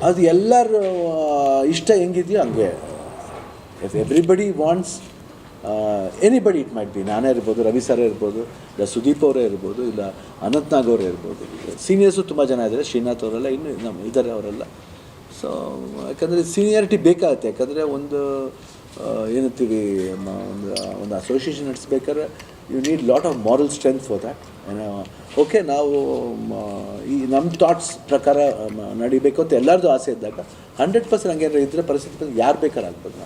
ಅದು ಎಲ್ಲರ ಇಷ್ಟ ಹೆಂಗಿದೆಯೋ ಹಂಗೆ. If everybody wants anybody, it might be ನಾನೇ ಇರ್ಬೋದು, ರವಿ ಸರ್ ಇರ್ಬೋದು, ಇಲ್ಲ ಸುದೀಪ್ ಅವರೇ ಇರ್ಬೋದು, ಇಲ್ಲ ಅನಂತ್ನಾಗ್ ಅವರೇ ಇರ್ಬೋದು. ಸೀನಿಯರ್ಸು ತುಂಬ ಜನ ಇದ್ದಾರೆ, ಶ್ರೀನಾಥ್ ಅವರೆಲ್ಲ ಇನ್ನೂ ನಮ್ಮ ಇದ್ದಾರೆ ಅವರೆಲ್ಲ. ಸೊ ಯಾಕಂದರೆ ಸೀನಿಯಾರಿಟಿ ಬೇಕಾಗುತ್ತೆ. ಯಾಕಂದರೆ ಒಂದು ಏನಂತೀವಿ, ಒಂದು ಅಸೋಸಿಯೇಷನ್ ನಡೆಸ್ಬೇಕಾದ್ರೆ you need lot of moral strength for that. Okay, ನಾವು ಈ ನಮ್ಮ ಥಾಟ್ಸ್ ಪ್ರಕಾರ ನಡಿಬೇಕು ಅಂತ ಎಲ್ಲರದ್ದು ಆಸೆ ಇದ್ದಾಗ 100% ಹಂಗೇನಾದ್ರು ಇದ್ದರೆ ಪರಿಸ್ಥಿತಿ ಯಾರು ಬೇಕಾದ್ರೆ ಆಗ್ಬೋದು.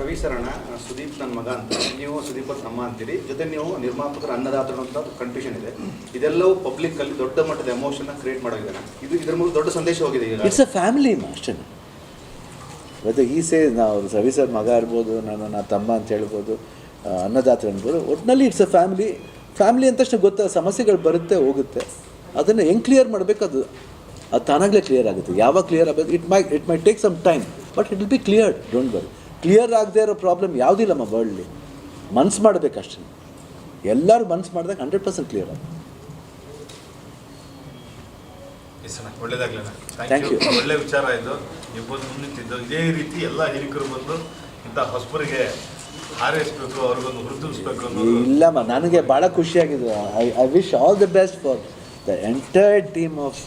ರವಿ ಸರಣ, ಸುದೀಪ್ ನನ್ನ ಮಗ ಅಂತ, ನೀವು ಸುದೀಪ್ ಅವ್ರ ತಮ್ಮ ಅಂತೀರಿ, ಜೊತೆ ನೀವು ನಿರ್ಮಾಪಕರ ಅನ್ನದಾತರು ಅಂತ ಕನ್ಫ್ಯೂಷನ್ ಇದೆ. ಇದೆಲ್ಲವೂ ಪಬ್ಲಿಕ್ಕಲ್ಲಿ ದೊಡ್ಡ ಮಟ್ಟದ ಎಮೋಷನ್ನ ಕ್ರಿಯೇಟ್ ಮಾಡೋದಿದೆ. ಇದರ ಮೂಲಕ ದೊಡ್ಡ ಸಂದೇಶ ಹೋಗಿದೆ. ಇಟ್ಸ್ ಅ ಫ್ಯಾಮಿಲಿ ಅಷ್ಟೇ. ಮತ್ತು ಈ ನಾವು ರವಿ ಸರ್ ಮಗ ಇರ್ಬೋದು, ನನ್ನ ತಮ್ಮ ಅಂತ ಹೇಳ್ಬೋದು, ಅನ್ನದಾತ ಅನ್ಬೋದು. ಒಟ್ಟಿನಲ್ಲಿ ಇಟ್ಸ್ ಅ ಫ್ಯಾಮಿಲಿ. ಫ್ಯಾಮಿಲಿ ಅಂತ ತಕ್ಷಣ ಗೊತ್ತಾ, ಸಮಸ್ಯೆಗಳು ಬರುತ್ತೆ ಹೋಗುತ್ತೆ. ಅದನ್ನು ಹೆಂಗೆ ಕ್ಲಿಯರ್ ಮಾಡಬೇಕು ಅದು ತಾನಾಗಲೇ ಕ್ಲಿಯರ್ ಆಗುತ್ತೆ. ಯಾವಾಗ ಕ್ಲಿಯರ್ ಆಗಬೇಕು, it may take some time, but it will be cleared. Don't worry. Clear ಆಗದೆ ಇರೋ ಪ್ರಾಬ್ಲಮ್ ಯಾವುದಿಲ್ಲಮ್ಮ ವರ್ಲ್ಡ್ಲಿ. ಮನ್ಸು ಮಾಡಬೇಕಷ್ಟೇ. ಎಲ್ಲರೂ ಮನ್ಸು ಮಾಡಿದಾಗ 100% ಕ್ಲಿಯರ್ ಆಗುತ್ತೆ. ಒಳ್ಳೇದಾಗ್ಲಣ್ಣ. Thank you. ಒಳ್ಳೆ ವಿಚಾರ ಇದು. ಇಬ್ಬರು ಮುಂದಿಟ್ಟಿದ್ದು ಇದೇ ರೀತಿ ಎಲ್ಲ ಹಿರಿಕರು ಬಂದು ಇಂಥ ಹೊಸಬರಿಗೆ ಹಾರೈಸಬೇಕು, ಅವ್ರಿಗೊಂದು ಹುರಿದುಂಬಿಸ್ಬೇಕು ಅನ್ನೋದು. ಇಲ್ಲಮ್ಮ, ನನಗೆ ಭಾಳ ಖುಷಿಯಾಗಿದೆ. I wish all the best for the entire team of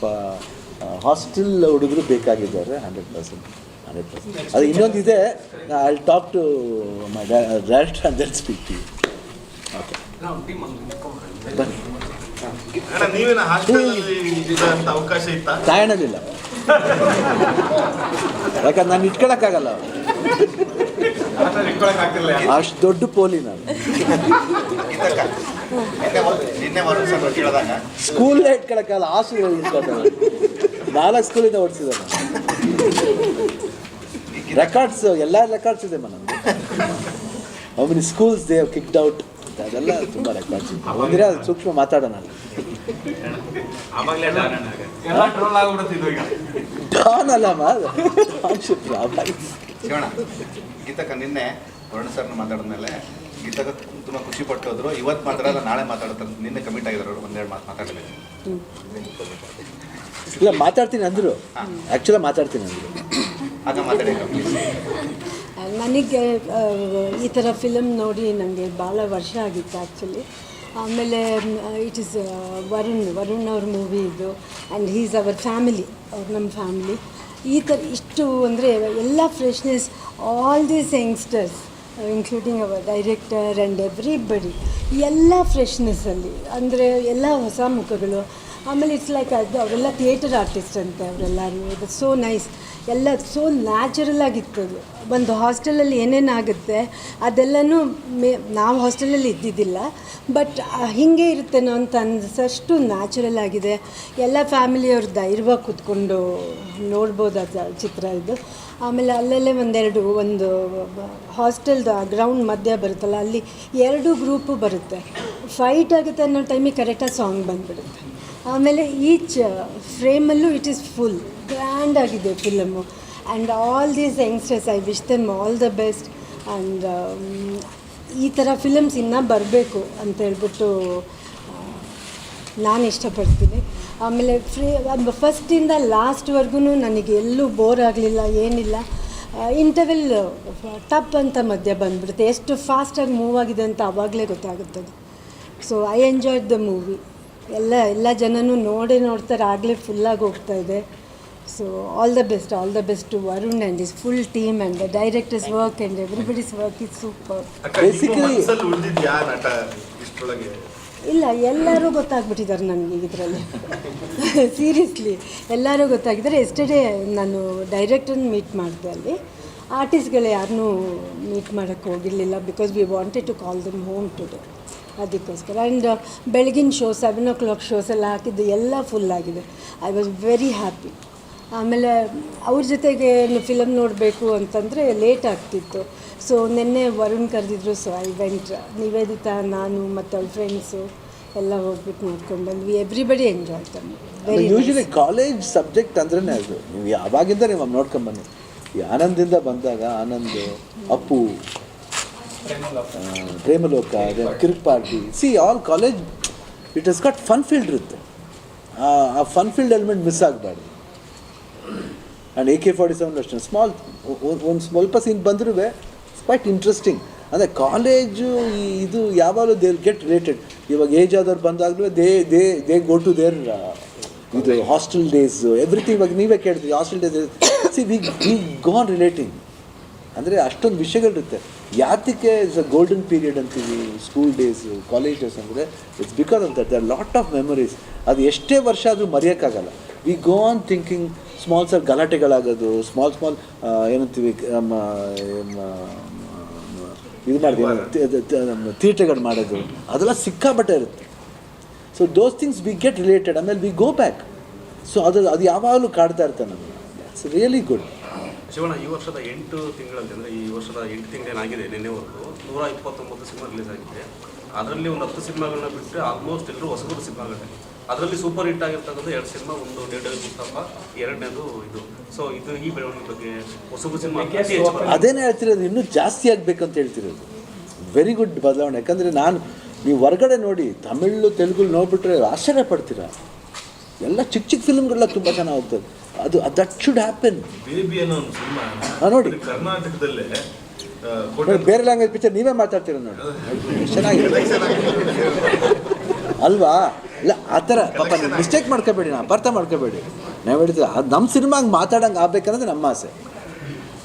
hostel ಹುಡುಗರು ಬೇಕಾಗಿದ್ದಾರೆ. 100%. ಅದು ಇನ್ನೊಂದಿದೆ, I will talk to my director and then speak to you. Okay, ಬನ್ನಿ. ಅಣ್ಣ, ನೀವೇನ ಹಾಸ್ಟೆಲಲ್ಲಿ ಇದ್ದಂಥ ಅವಕಾಶ ಇತ್ತಾ? ತಾಯಣದಿಲ್ಲ, ಯಾಕಂದ್ರೆ ನಾನು ಇಟ್ಕೊಳಕ್ಕಾಗಲ್ಲ. ಅಷ್ಟು ದೊಡ್ಡ ಪೋಲಿ ನಾನು. ಸ್ಕೂಲೇ ಇಟ್ಕೊಳಕ್ಕಾಗಲ್ಲ, ಹಾಸ್ಟೆಲ್ ಇಟ್ಕೊಳ್ತಾರೆ. 4 ಸ್ಕೂಲಿಂದ ಓಡಿಸಿದ್ದಾರೆ. ರೆಕಾರ್ಡ್ಸ್, ಎಲ್ಲ ರೆಕಾರ್ಡ್ಸ್ ಇದೆ ನಮ್ಮದು. How many schools they have kicked out, ಅದೆಲ್ಲ ತುಂಬ ರೆಕಾರ್ಡ್ಸ್ ಇದೆ. ಒಂದಿನ ಅದು ಸೂಕ್ಷ್ಮ ಮಾತಾಡೋಣ. ಡಾನ್ ಅಲ್ಲಮ್ಮ, ಶಿವಣ್ಣ, ಗೀತಕ್ಕ ನಿನ್ನೆ ವರುಣ ಸರ್ನ ಮಾತಾಡಿದ್ಮೇಲೆ ಗೀತಕ್ಕ ತುಂಬ ಖುಷಿ ಪಟ್ಟೋದ್ರು. ಇವತ್ತು ಮಾತಾಡಲ್ಲ, ನಾಳೆ ಮಾತಾಡ್ತಾರೆ. ನಿನ್ನೆ ಕಮಿಟ್ ಆಗಿದ್ರು, ಒಂದೆರಡು ಮಾತು ಮಾತಾಡಲಿಲ್ಲ. ಇಲ್ಲ, ಮಾತಾಡ್ತೀನಿ ಅಂದರು. ಆ್ಯಕ್ಚುಲಾಗಿ ಮಾತಾಡ್ತೀನಿ ಅಂದರು. ಆಗ ಮಾತಾಡಿ ಪ್ಲೀಸ್. ನನಗೆ ಈ ಥರ ಫಿಲಮ್ ನೋಡಿ ನನಗೆ ಭಾಳ ವರ್ಷ ಆಗಿತ್ತು ಆ್ಯಕ್ಚುಲಿ. ಆಮೇಲೆ ಇಟ್ ಈಸ್ ವರುಣ್ ಅವ್ರ ಮೂವಿ ಇದು. And he is our family, ಅವ್ರು ನಮ್ಮ ಫ್ಯಾಮಿಲಿ. ಈ ಥರ ಇಷ್ಟು ಅಂದರೆ ಎಲ್ಲ freshness, all these youngsters including our director and everybody, ಎಲ್ಲ ಫ್ರೆಶ್ನೆಸ್ಸಲ್ಲಿ ಅಂದರೆ ಎಲ್ಲ ಹೊಸ ಮುಖಗಳು. ಆಮೇಲೆ ಇಟ್ಸ್ ಲೈಕ್ ಅದು ಅವರೆಲ್ಲ ಥಿಯೇಟರ್ ಆರ್ಟಿಸ್ಟ್ ಅಂತೆ ಅವರೆಲ್ಲರೂ. ಇದು ಸೋ ನೈಸ್, ಎಲ್ಲ ಸೋ ನ್ಯಾಚುರಲ್ ಆಗಿತ್ತದು. ಒಂದು ಹಾಸ್ಟೆಲಲ್ಲಿ ಏನೇನಾಗುತ್ತೆ ಅದೆಲ್ಲನೂ ನಾವು ಹಾಸ್ಟೆಲಲ್ಲಿ ಇದ್ದಿದ್ದಿಲ್ಲ, ಬಟ್ ಹೀಗೆ ಇರುತ್ತೇನೋ ಅಂತ ಅನಿಸಷ್ಟು ನ್ಯಾಚುರಲ್ ಆಗಿದೆ. ಎಲ್ಲ ಫ್ಯಾಮಿಲಿಯವ್ರು ಧೈರ್ಯವಾಗಿ ಕೂತ್ಕೊಂಡು ನೋಡ್ಬೋದು ಅದು ಚಿತ್ರ ಇದು. ಆಮೇಲೆ ಅಲ್ಲಲ್ಲೇ ಒಂದು ಹಾಸ್ಟೆಲ್ದು ಗ್ರೌಂಡ್ ಮಧ್ಯ ಬರುತ್ತಲ್ಲ, ಅಲ್ಲಿ 2 ಗ್ರೂಪು ಬರುತ್ತೆ. ಫೈಟ್ ಆಗುತ್ತೆ ಅನ್ನೋ ಟೈಮಿಗೆ ಕರೆಕ್ಟಾಗಿ ಸಾಂಗ್ ಬಂದುಬಿಡುತ್ತೆ. ಆಮೇಲೆ ಈಚ್ ಫ್ರೇಮಲ್ಲೂ ಇಟ್ ಈಸ್ ಫುಲ್ ಗ್ರ್ಯಾಂಡ್ ಆಗಿದೆ film. And all these youngsters, I wish them all the best. And ಈ ಥರ ಫಿಲಮ್ಸ್ ಇನ್ನೂ ಬರಬೇಕು ಅಂತೇಳ್ಬಿಟ್ಟು ನಾನು ಇಷ್ಟಪಡ್ತೀನಿ. ಆಮೇಲೆ ಫಸ್ಟಿಂದ ಲಾಸ್ಟ್ವರೆಗೂ ನನಗೆ ಎಲ್ಲೂ ಬೋರ್ ಆಗಲಿಲ್ಲ, ಏನಿಲ್ಲ. ಇಂಟರ್ವೆಲ್ ಟಪ್ ಅಂತ ಮಧ್ಯ ಬಂದುಬಿಡುತ್ತೆ. ಎಷ್ಟು ಫಾಸ್ಟಾಗಿ ಮೂವ್ ಆಗಿದೆ ಅಂತ ಆವಾಗಲೇ ಗೊತ್ತಾಗುತ್ತದೆ. So I enjoyed the movie. ಎಲ್ಲ ಜನನೂ ನೋಡ್ತಾರೆ, ಆಗಲೇ ಫುಲ್ಲಾಗಿ ಹೋಗ್ತಾ ಇದೆ. So all the best to Varun and his full team and the directors work and everybody's work is super. Basically ಉಳಿದಿದ್ಯಾ ನಟ ಇಷ್ಟರೊಳಗೆ ಇಲ್ಲ, ಎಲ್ಲರೂ ಗೊತ್ತಾಗ್ಬಿಟ್ಟಿದ್ದಾರೆ ನನಗೆ ಇದರಲ್ಲಿ. ಸೀರಿಯಸ್ಲಿ ಎಲ್ಲರೂ ಗೊತ್ತಾಗಿದ್ದಾರೆ. ಎಸ್ಟರ್ಡೇ ನಾನು ಡೈರೆಕ್ಟರ್ನ ಮೀಟ್ ಮಾಡಿದೆ, ಅಲ್ಲಿ ಆರ್ಟಿಸ್ಟ್ಗಳು ಯಾರನ್ನೂ ಮೀಟ್ ಮಾಡೋಕ್ಕೆ ಹೋಗಿರಲಿಲ್ಲ, because we wanted to call them home today, ಅದಕ್ಕೋಸ್ಕರ. ಆ್ಯಂಡ್ ಬೆಳಗಿನ ಶೋ 7 o'clock ಶೋಸ್ ಎಲ್ಲ ಹಾಕಿದ್ದು ಎಲ್ಲ ಫುಲ್ ಆಗಿದೆ. I was very happy. ಆಮೇಲೆ ಅವ್ರ ಜೊತೆಗೆ ಫಿಲಮ್ ನೋಡಬೇಕು ಅಂತಂದರೆ ಲೇಟ್ ಆಗ್ತಿತ್ತು. ಸೊ ನಿನ್ನೆ ವರುಣ್ ಕರೆದಿದ್ರು, ಸೊ ಐ ವೆಂಟ್. ನಿವೇದಿತಾ, ನಾನು ಮತ್ತು ಅವ್ರ ಫ್ರೆಂಡ್ಸು ಎಲ್ಲ ಹೋಗ್ಬಿಟ್ಟು ನೋಡ್ಕೊಂಡು ಬಂದ್ವಿ. ಎವ್ರಿಬಡಿ ಎಂಜಾಯ್ ತಂದು. ವೆರಿ ಯೂಶಲಿ ಕಾಲೇಜ್ ಸಬ್ಜೆಕ್ಟ್ ಅಂದ್ರೇ ಅದು. ನೀವು ಯಾವಾಗಿಂದ ನೀವು ನೋಡ್ಕೊಂಬನ್ನಿ. ಈ ಆನಂದಿಂದ ಬಂದಾಗ Anand, Appu, Premaloka, Kirik party, see all college it has got fun filled ಇರುತ್ತೆ. ಆ ಫನ್ ಫೀಲ್ಡ್ ಎಲಿಮೆಂಟ್ ಮಿಸ್ ಆಗಬಾರ್ದು. ಆ್ಯಂಡ್ AK-47 ಅಷ್ಟೇ ಸ್ಮಾಲ್ ಒಂದು ಸ್ವಲ್ಪ ಸೀನ್ ಬಂದರೂ ಕ್ವೈಟ್ ಇಂಟ್ರೆಸ್ಟಿಂಗ್. ಅಂದರೆ ಕಾಲೇಜು ಇದು ಯಾವಾಗಲೂ ದೇ ಗೆಟ್ ರಿಲೇಟೆಡ್. ಇವಾಗ ಏಜ್ ಆದವ್ರು ಬಂದಾಗಲೂ ದೇ ಗೋ ಟು ದೇರ್ ಇದು ಹಾಸ್ಟೆಲ್ ಡೇಸ್ ಎವ್ರಿಥಿಂಗ್. ಇವಾಗ ನೀವೇ ಕೇಳ್ತೀವಿ hostel days. See we gone relating. ಅಂದರೆ ಅಷ್ಟೊಂದು ವಿಷಯಗಳಿರುತ್ತೆ. ಯಾತಕ್ಕೆ ಇಟ್ಸ್ ಅ ಗೋಲ್ಡನ್ ಪೀರಿಯಡ್ ಅಂತೀವಿ ಸ್ಕೂಲ್ ಡೇಸು, ಕಾಲೇಜ್ ಡೇಸ್ ಅಂದರೆ it's because of that. They are lot of memories. ಅದು ಎಷ್ಟೇ ವರ್ಷ ಆದರೂ ಮರೆಯೋಕ್ಕಾಗಲ್ಲ. We go on thinking small sir ಗಲಾಟೆಗಳಾಗೋದು, ಸ್ಮಾಲ್ ಏನಂತೀವಿ ಇದು ಮಾಡಿದ್ವಿ ತೀಟೆಗಳು ಮಾಡೋದು, ಅದೆಲ್ಲ ಸಿಕ್ಕಾಬಟ್ಟೆ ಇರುತ್ತೆ. So those things we get related. ಆಮೇಲೆ ವಿ ಗೋ ಬ್ಯಾಕ್. ಸೊ ಅದು ಯಾವಾಗಲೂ ಕಾಡ್ತಾ ಇರ್ತಾನೆ ನಮಗೆ. It's really good. ಶಿವಣ್ಣ, ಈ ವರ್ಷದ 8 ತಿಂಗಳಲ್ಲಿ, ಅಂದರೆ ಈ ವರ್ಷದ 8 ತಿಂಗಳೇನಾಗಿದೆ ನಿನ್ನೆವರೆಗೂ 129 ಸಿನಿಮಾ ರಿಲೀಸ್ ಆಗಿದೆ. ಅದರಲ್ಲಿ ಒಂದು 10 ಸಿನಿಮಾಗಳನ್ನ ಬಿಟ್ಟರೆ ಆಲ್ಮೋಸ್ಟ್ ಎಲ್ಲರೂ ಹೊಸಬರು ಸಿನಿಮಾಗಳೇ. ಅದರಲ್ಲಿ ಸೂಪರ್ ಹಿಟ್ ಆಗಿರ್ತಕ್ಕಂಥ 2 ಸಿನಿಮಾ, ಒಂದು ಡೇವಿಡ್ ಮುಸ್ತಫ, ಎರಡನೇದು ಇದು. ಸೊ ಇದು ಈ ಬೆಳವಣಿಗೆ ಬಗ್ಗೆ ಹೊಸಬರು ಸಿನಿಮಾ ಅದೇನೇ ಹೇಳ್ತಿರೋದು, ಇನ್ನೂ ಜಾಸ್ತಿ ಆಗಬೇಕು ಅಂತ ಹೇಳ್ತಿರೋದು. ವೆರಿ ಗುಡ್ ಬದಲಾವಣೆ. ಯಾಕಂದರೆ ನೀವು ಹೊರಗಡೆ ನೋಡಿ ತಮಿಳು ತೆಲುಗು ನೋಡ್ಬಿಟ್ರೆ ಆಶ್ಚರ್ಯ ಪಡ್ತೀರ. ಎಲ್ಲ ಚಿಕ್ಕ ಫಿಲ್ಮ್ಗಳೆಲ್ಲ ತುಂಬ ಚೆನ್ನಾಗಿ ಹೋಗ್ತದೆ. ಅದು ದಟ್ ಶುಡ್ ಹ್ಯಾಪನ್. ಬೇಬಿ ಅನ್ನೋ ಒಂದು ಸಿನಿಮಾ ನೋಡಿ ಕರ್ನಾಟಕದಲ್ಲೇ ಬೇರೆ ಲ್ಯಾಂಗ್ವೇಜ್ ಪಿಕ್ಚರ್ ನೀವೇ ಮಾತಾಡ್ತೀರ ನೋಡಿ, ಚೆನ್ನಾಗಿದೆ ಅಲ್ವಾ? ಇಲ್ಲ ಆ ಥರ ಪಾಪ ಮಿಸ್ಟೇಕ್ ಮಾಡ್ಕೋಬೇಡಿ, ನಾ ಅಪಾರ್ಥ ಮಾಡ್ಕೋಬೇಡಿ. ನಾವು ಹೇಳ್ತೀವಿ ಅದು ನಮ್ಮ ಸಿನಿಮಾಗೆ ಮಾತಾಡೋಂಗೆ ಆಗ್ಬೇಕನ್ನೋದು ನಮ್ಮ ಆಸೆ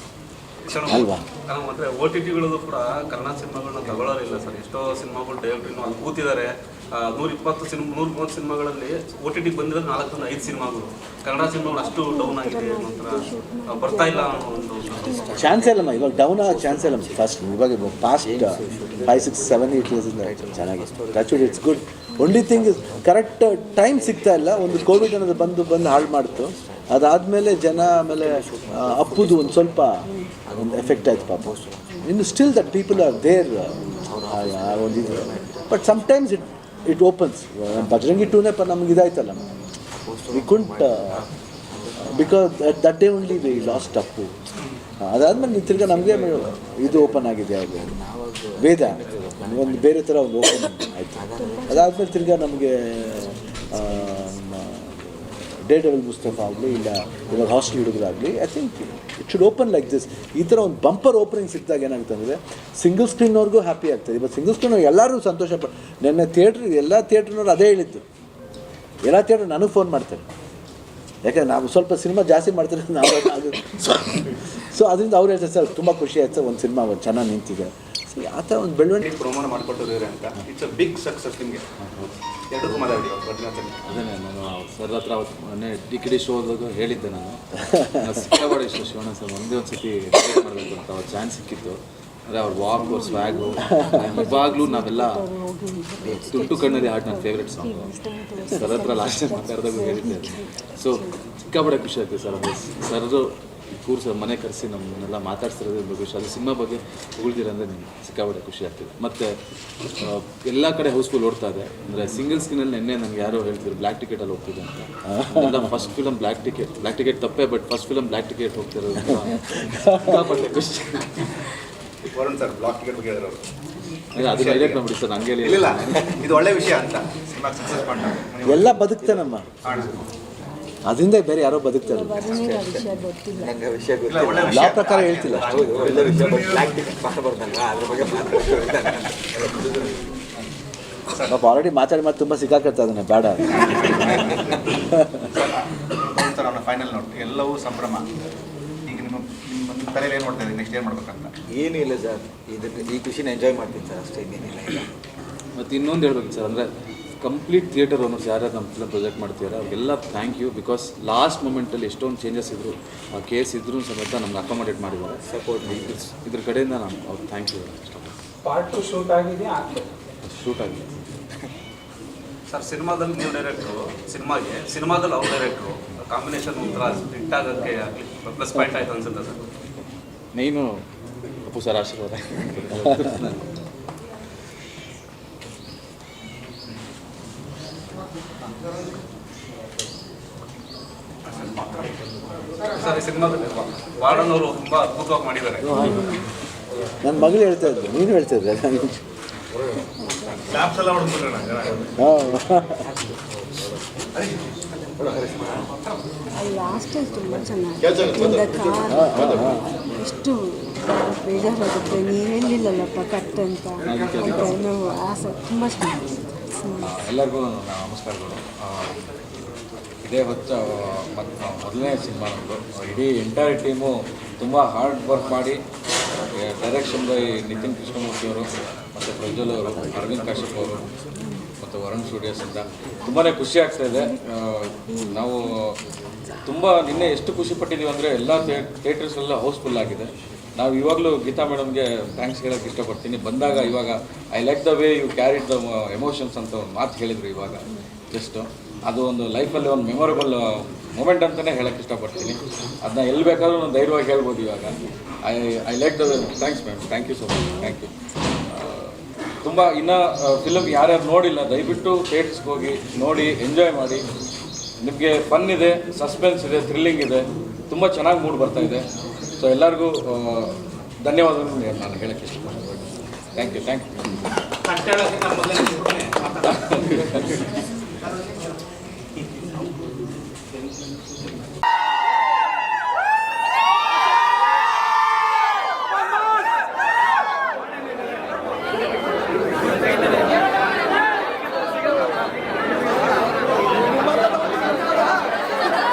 ಅಲ್ವಾ? ಅಂದರೆ OTTಗಳಲ್ಲೂ ಕೂಡ ಕನ್ನಡ ಸಿನಿಮಾಗಳನ್ನ ತಗೊಳ್ಳೋರಿಲ್ಲ ಸರ್. ಎಷ್ಟೋ ಸಿನಿಮಾಗಳು ಡೈರೆಕ್ಟ್ರಿನೂ ಅಲ್ಲಿ ಕೂತಿದ್ದಾರೆ. 130 ಸಿನಿಮಾಗಳಲ್ಲಿ OTT ಬಂದಿರೋದು 4-5 ಸಿನಿಮಾಗಳು. ಕನ್ನಡ ಸಿನಿಮಾಗಳು ಅಷ್ಟು ಡೌನ್ ಆಗಿದೆ, ಒಂಥರ ಬರ್ತಾ ಇಲ್ಲ ಅನ್ನೋ ಒಂದು ಚಾನ್ಸೇ ಇಲ್ಲಮ್ಮ. ಇವಾಗ ಡೌನ್ ಆಗೋ ಚಾನ್ಸೇ ಇಲ್ಲ ಫಸ್ಟ್. ಇವಾಗ ಪಾಸ್ಟ್ 5, 6, 7, 8 ಇಯರ್ಸಿಂದ ಚೆನ್ನಾಗಿ touch wood, it's good. Only thing is correct time ಸಿಗ್ತಾ ಇಲ್ಲ. ಒಂದು ಕೋವಿಡ್ ಅನ್ನೋದು ಬಂದು ಹಾಳು ಮಾಡ್ತು. ಅದಾದಮೇಲೆ ಜನ ಆಮೇಲೆ ಅಪ್ಪುದು ಒಂದು ಸ್ವಲ್ಪ ಒಂದು ಎಫೆಕ್ಟ್ ಆಯ್ತು ಪಾಪ. ಇನ್ನು still that people are there ಒಂದಿದೆ. But sometimes it opens. Bajrangi 2ನೇ ನಮ್ಗೆ ಇದಾಯ್ತಲ್ಲ, we can't because that day only we lost Appu. ಅದಾದಮೇಲೆ ತಿರ್ಗಿ ನಮಗೆ ಇದು ಓಪನ್ ಆಗಿದೆ, ಅದು ವೇದ ಒಂದು ಬೇರೆ ಥರ ಒಂದು ಓಪನ್ ಆಯಿತು. ಅದಾದಮೇಲೆ ತಿರ್ಗಿ ನಮಗೆ ಡೇವಿಡ್ ಮುಸ್ತಫ ಆಗಲಿ, ಇಲ್ಲ ಇವಾಗ ಹಾಸ್ಟೆಲ್ ಹುಡುಗರಾಗಲಿ, I think it should open like this. ಈ ಥರ ಒಂದು ಬಂಪರ್ ಓಪನಿಂಗ್ ಸಿಕ್ಕಿದಾಗ ಏನಾಗುತ್ತೆ ಅಂದರೆ ಸಿಂಗಲ್ ಸ್ಕ್ರೀನ್ನವ್ರಿಗೂ ಹ್ಯಾಪಿ ಆಗ್ತದೆ. ಇವತ್ತು ಸಿಂಗಲ್ ಸ್ಕ್ರೀನ್ ಎಲ್ಲರೂ ಸಂತೋಷ ನೆನ್ನೆ ಎಲ್ಲ ಥಿಯೇಟ್ರ್ನವ್ರು ಅದೇ ಹೇಳಿದ್ದು. ಎಲ್ಲ ಥಿಯೇಟ್ರ್ ನನಗೆ ಫೋನ್ ಮಾಡ್ತಾರೆ, ಯಾಕಂದರೆ ನಾವು ಸ್ವಲ್ಪ ಸಿನಿಮಾ ಜಾಸ್ತಿ ಮಾಡ್ತಾರೆ ನಾವು ಅದು. ಸೊ ಅದರಿಂದ ಅವ್ರು ಹೇಳ್ತಾರೆ ಸರ್ ತುಂಬ ಖುಷಿ ಆಯ್ತು ಸರ್, ಒಂದು ಸಿನಿಮಾ ಚೆನ್ನಾಗಿ ನಿಂತಿದೆ. ಸೊ ಆ ಥರ ಒಂದು ಬೆಳವಣಿಗೆ ಪ್ರಮಾಣ ಮಾಡಿಕೊಟ್ಟಿದ್ದಾರೆ ಅಂತ. ಇಟ್ಸ್ ಅ ಬಿಗ್ ಸಕ್ಸಸ್ ನಿಮಗೆ. ಎರಡಕ್ಕೂ ಮಾತಾಡಿ. ಅದೇ ನಾನು ಸರ್ ಹತ್ರ ಅವತ್ತು ಮೊನ್ನೆ DKD ಶೋದಾಗ ಹೇಳಿದ್ದೆ. ನಾನು ಸಿಕ್ಕಾಪಟ್ಟೆ ಇಷ್ಟ ಶಿವಣ್ಣ ಸರ್, ಒಂದೇ ಒಂದು ಸತಿ ಮಾಡಬೇಕು ಅಂತ ಅವ್ರು ಚಾನ್ಸ್ ಸಿಕ್ಕಿತ್ತು. ಅಂದರೆ ಅವ್ರ ವಾಕ್, ಅವ್ರ ಸ್ವ್ಯಾಗು, ಇವಾಗಲೂ ನಾವೆಲ್ಲ ತುಂಟು ಕಣ್ಣಲ್ಲಿ ಹಾಡು ನನ್ನ ಫೇವ್ರೆಟ್ ಸಾಂಗು. ಸರ್ ಹತ್ರ ಲಾಸ್ಟ್ ಟೈಮ್ ಮಾತಾಡಿದಾಗ ಹೇಳಿದ್ದೆ. ಸೊ ಸಿಕ್ಕಾಪಟ್ಟೆ ಖುಷಿ ಆಗ್ತದೆ ಸರ್. ಅದು ಸರ್ದು ಕೂರ್ಸ ಮನೆ ಕರೆಸಿ ನಮ್ಮನ್ನೆಲ್ಲ ಮಾತಾಡ್ತಿರೋದು ಒಂದು ಖುಷಿ. ಅದು ಸಿನಿಮಾ ಬಗ್ಗೆ ಉಳಿದಿರ ಅಂದರೆ ನಿಮ್ಗೆ ಸಿಕ್ಕಾಪಟ್ಟೆ ಖುಷಿ ಆಗ್ತದೆ. ಮತ್ತು ಎಲ್ಲ ಕಡೆ ಹೌಸ್ಫುಲ್ ಓಡ್ತಾ ಇದೆ. ಅಂದರೆ ಸಿಂಗಲ್ ಸ್ಕ್ರೀನಲ್ಲಿ ನಿನ್ನೆ ನನಗೆ ಯಾರೋ ಹೇಳ್ತಿದ್ರು ಬ್ಲ್ಯಾಕ್ ಟಿಕೆಟಲ್ಲಿ ಹೋಗ್ತಿದೆ ಅಂತ. ಫಸ್ಟ್ ಫಿಲಮ್ ಬ್ಲ್ಯಾಕ್ ಟಿಕೆಟ್ ತಪ್ಪೇ, but first film black ticket ಹೋಗ್ತಿರೋದು ಸಿಕ್ಕಾಪಟ್ಟೆ ಖುಷಿ. ವರುಣ್ ಸರ್ ಬ್ಲಾಕ್ ಟಿಕೆಟ್ ಬಗ್ಗೆ ಹೇಳಿದ್ರು. ಅದು ಡೈರೆಕ್ಟ್ ಮಾಡ್ಬಿಡಿ ಸರ್, ಹಂಗೆ ಇಲ್ಲ ಇದು ಒಳ್ಳೆ ವಿಷಯ ಅಂತ. ಸಿನಿಮಾ ಸಕ್ಸಸ್ ಮಾಡ್ತಾರೆ ಎಲ್ಲ ಬದುಕ್ತಾನಮ್ಮ, ಅದರಿಂದ ಬೇರೆ ಯಾರೋ ಬದುಕ್ತಾರೆ. ವರುಣಿಗೆ ಆ ವಿಷಯ ಗೊತ್ತಿಲ್ಲ. ಯಾವ ಪ್ರಕಾರ ಹೇಳ್ತಿಲ್ಲ. ಪಾಪ ಆಲ್ರೆಡಿ ಮಾತಾಡಿ ತುಂಬ ಸಿಕ್ಕಾಕರ್ತಾ ಅದನ್ನ ಬೇಡ. ಸರ್ ಅವನ ಫೈನಲ್ ನೋಟ್ ಎಲ್ಲವೂ ಸಂಭ್ರಮ. ಈಗ ನಿಮ್ಮ ತಲೆಯಲ್ಲಿ ಏನು ಮಾಡ್ತಾ ಇದ್ದೀವಿ, ನೆಕ್ಸ್ಟ್ ಏನು ಮಾಡ್ಬೇಕಂತ? ಏನಿಲ್ಲ ಸರ್, ಈ ಖುಷಿನ ಎಂಜಾಯ್ ಮಾಡ್ತೀನಿ ಸರ್, ಅಷ್ಟೇ, ಇನ್ನೇನಿಲ್ಲ. ಮತ್ತು ಇನ್ನೊಂದು ಹೇಳ್ಬೇಕು ಸರ್, ಅಂದರೆ ಕಂಪ್ಲೀಟ್ ಥಿಯೇಟರ್ ಓನರ್ಸ್ ಯಾರ್ಯಾರು ನಮ್ಮ ಫಿಲಮ್ ಪ್ರೊಜೆಕ್ಟ್ ಮಾಡ್ತಿದ್ದಾರೆ ಅವ್ರಿಗೆಲ್ಲ ಥ್ಯಾಂಕ್ ಯು. ಬಿಕಾಸ್ ಲಾಸ್ಟ್ ಮೂಮೆಂಟಲ್ಲಿ ಎಷ್ಟೊಂದು ಚೇಂಜಸ್ ಇದ್ದರು, ಆ ಕೇಸ್ ಇದ್ರೂ ಸಮೇತ ನಮ್ಗೆ ಅಕಾಮಡೇಟ್ ಮಾಡಿದ್ದಾರೆ. ಸಪೋರ್ಟ್ ಇದ್ರ ಕಡೆಯಿಂದ ನಾನು ಅವ್ರಿಗೆ ಥ್ಯಾಂಕ್ ಯು ಇಷ್ಟಪಡ್ತೀನಿ. ಪಾರ್ಟ್ 2 ಶೂಟ್ ಆಗಿದೆ, ಶೂಟ್ ಆಗಿದೆ ಸರ್. ಸಿನಿಮಾದಲ್ಲಿ ನೀವು ಡೈರೆಕ್ಟ್ರು, ಸಿನಿಮಾದಲ್ಲಿ ಅವ್ರು ಡೈರೆಕ್ಟ್ರು, ಕಾಂಬಿನೇಷನ್ ಒಂಥರ ಹಿಟ್ ಆಗೋಕ್ಕೆ ಪ್ಲಸ್ ಪಾಯಿಂಟ್ ಆಯ್ತು ಅನ್ಸುತ್ತೆ ಸರ್. ನೀನು ಅಪ್ಪು ಸರ್ ಆಶೀರ್ವಾದ. ಸರ್, ಈ ಸಿನಿಮಾದಲ್ಲಿ ವಾರ್ಡನ್ ಅವರು ತುಂಬ ಅದ್ಭುತವಾಗಿ ಮಾಡಿದ್ದಾರೆ. ನನ್ನ ಮಗಳು ಹೇಳ್ತಾ ಇದ್ದೆ, ನೀನು ಹೇಳ್ತಾ ಇದ್ದೆ. ಕ್ಲಾಪ್ಸ್ ಎಲ್ಲ ಹೊಡ್ಬಿಟ್ರೆ ಲಾಸ್ಟಲ್ಲಿ ತುಂಬ ಚೆನ್ನಾಗಿ ಎಷ್ಟು ಬೇಜಾರಾಗುತ್ತೆ, ನೀವು ಹೇಳಿಲ್ಲಲ್ಲಪ್ಪ ಕಟ್ ಅಂತ ಏನೋ ಆಸೆ ತುಂಬ ಚೆನ್ನಾಗಿದೆ. ಎಲ್ಲರಿಗೂ ನಮಸ್ಕಾರಗಳು. ಇದೇ ಹೊತ್ತು ಮೊದಲನೇ ಸಿನಿಮಾ ನಮ್ಮದು. ಇಡೀ ಎಂಟೈರ್ ಟೀಮು ತುಂಬ ಹಾರ್ಡ್ ವರ್ಕ್ ಮಾಡಿ ಡೈರೆಕ್ಷನ್ಗೆ ನಿತಿನ್ ಕೃಷ್ಣಮೂರ್ತಿ ಅವರು ಮತ್ತು ಪ್ರಜ್ವಲ್ ಅವರು, ಅರವಿಂದ್ ಕಾಶ್ಯಪ್ ಅವರು ಮತ್ತು ವರುಣ್ ಸ್ಟುಡಿಯೋಸಿಂದ ತುಂಬಾ ಖುಷಿ ಆಗ್ತಾಯಿದೆ. ನಾವು ತುಂಬ ನಿನ್ನೆ ಎಷ್ಟು ಖುಷಿ ಪಟ್ಟಿದ್ದೀವಿ ಅಂದರೆ ಎಲ್ಲ ಥಿಯೇಟರ್ಸ್ಗೆಲ್ಲ ಹೌಸ್ಫುಲ್ ಆಗಿದೆ. ನಾವು ಇವಾಗಲೂ ಗೀತಾ ಮೇಡಮ್ಗೆ ಥ್ಯಾಂಕ್ಸ್ ಹೇಳೋಕ್ಕೆ ಇಷ್ಟಪಡ್ತೀನಿ. ಬಂದಾಗ ಇವಾಗ I like the way you carried the emotions ಅಂತ ಒಂದು ಮಾತು ಹೇಳಿದರು. ಇವಾಗ ಜಸ್ಟು ಅದು ಒಂದು ಲೈಫಲ್ಲಿ ಒಂದು ಮೆಮೊರಬಲ್ ಮೂಮೆಂಟ್ ಅಂತಲೇ ಹೇಳೋಕ್ಕೆ ಇಷ್ಟಪಡ್ತೀನಿ. ಅದನ್ನ ಎಲ್ಲಿ ಬೇಕಾದ್ರೂ ನಾನು ಧೈರ್ಯವಾಗಿ ಹೇಳ್ಬೋದು. ಇವಾಗ I like the thanks ma'am, thank you so much, thank you. ತುಂಬ ಇನ್ನೂ ಫಿಲಮ್ ಯಾರ್ಯಾರು ನೋಡಿಲ್ಲ ದಯವಿಟ್ಟು ಥಿಯೇಟರ್ಸ್ಗೆ ಹೋಗಿ ನೋಡಿ, ಎಂಜಾಯ್ ಮಾಡಿ. ನಿಮಗೆ ಫನ್ ಇದೆ, ಸಸ್ಪೆನ್ಸ್ ಇದೆ, ಥ್ರಿಲ್ಲಿಂಗ್ ಇದೆ, ತುಂಬ ಚೆನ್ನಾಗಿ ಮೂಡ್ ಬರ್ತಾಯಿದೆ. ಸೊ ಎಲ್ಲರಿಗೂ ಧನ್ಯವಾದಗಳು ನಾನು ಹೇಳೋಕ್ಕೆ ಇಷ್ಟಪಡ್ತೀನಿ. Thank you.